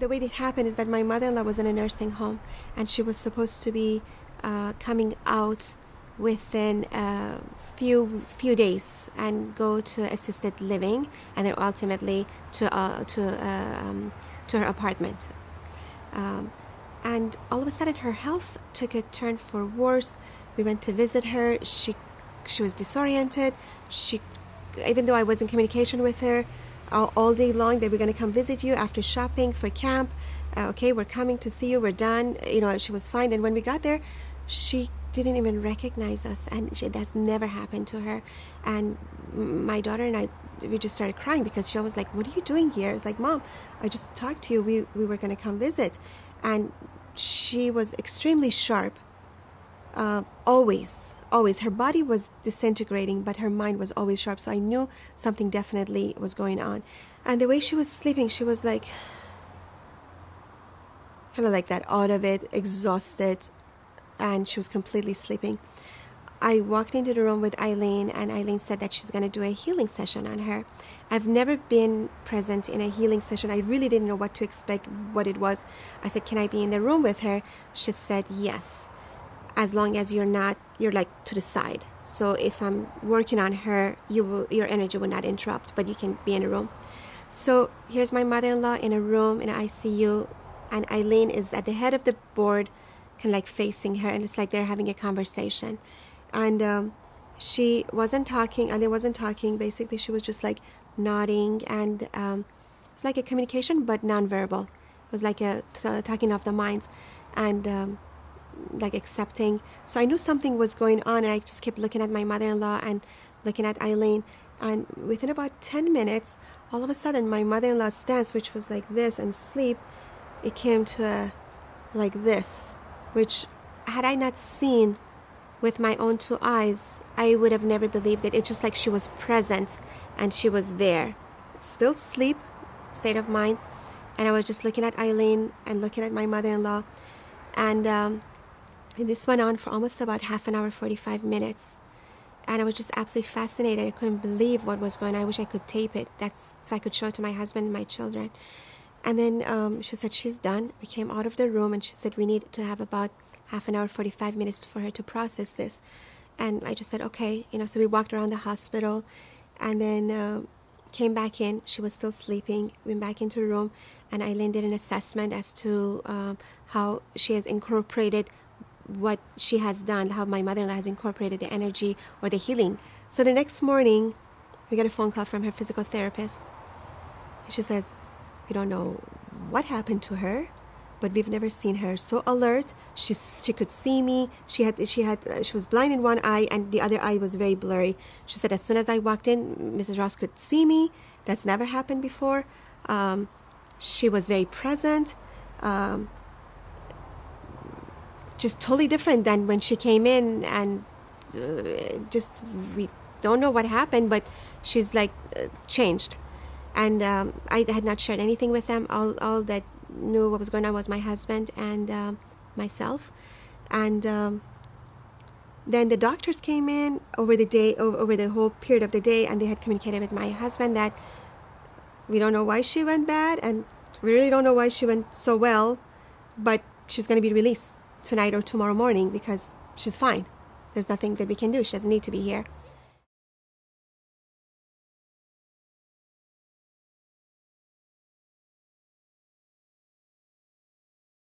the way it happened is that my mother-in-law was in a nursing home, and she was supposed to be coming out within a few days and go to assisted living, and then ultimately to her apartment. And all of a sudden, her health took a turn for worse. We went to visit her. She was disoriented. Even though I was in communication with her all day long, that we're going to come visit you after shopping for camp. Okay, we're coming to see you. We're done. She was fine. And when we got there, she didn't even recognize us, and that's never happened to her. And my daughter and I, we just started crying because she was like, "What are you doing here?" It's like, "Mom, I just talked to you. We were going to come visit." And she was extremely sharp. Always. Her body was disintegrating, but her mind was always sharp. So I knew something definitely was going on. And the way she was sleeping, she was like, kind of like that, out of it, exhausted, and she was completely sleeping. I walked into the room with Eileen, and Eileen said that she's going to do a healing session on her. I've never been present in a healing session. I really didn't know what to expect, what it was. I said, "Can I be in the room with her?" She said, "Yes, as long as you're like to the side. So if I'm working on her, your energy will not interrupt, but you can be in a room." So here's my mother-in-law in a room in an ICU, and Eileen is at the head of the board, kind of like facing her, and it's like they're having a conversation. And she wasn't talking. Eileen wasn't talking. Basically, she was just like nodding, and it's like a communication, but nonverbal. It was like a talking of the minds, and like accepting. So I knew something was going on, and I just kept looking at my mother-in-law and looking at Eileen. And within about 10 minutes, all of a sudden, my mother-in-law's stance, which was like this and sleep, it came to like this, which had I not seen with my own two eyes, I would have never believed it. It's just like she was present and she was there. Still sleep, state of mind. And I was just looking at Eileen and looking at my mother-in-law. And this went on for almost about half an hour, 45 minutes. And I was just absolutely fascinated. I couldn't believe what was going on. I wish I could tape it. So I could show it to my husband and my children. And then she said she's done. We came out of the room, and she said we need to have about half an hour, 45 minutes for her to process this. And I just said, okay. So we walked around the hospital, and then came back in. She was still sleeping. Went back into the room, and Eileen did an assessment as to how she has incorporated what she has done, how my mother-in-law has incorporated the energy or the healing. So the next morning, we got a phone call from her physical therapist. She says, "We don't know what happened to her, but we've never seen her so alert. She could see me. She was blind in one eye, and the other eye was very blurry." She said, "As soon as I walked in, Mrs. Ross could see me. That's never happened before. She was very present. Just totally different than when she came in, and we don't know what happened, but she's like changed." And I had not shared anything with them. All that knew what was going on was my husband and myself. And then the doctors came in over the whole period of the day, and they had communicated with my husband that we don't know why she went bad, and we really don't know why she went so well, but she's going to be released tonight or tomorrow morning because she's fine. There's nothing that we can do. She doesn't need to be here.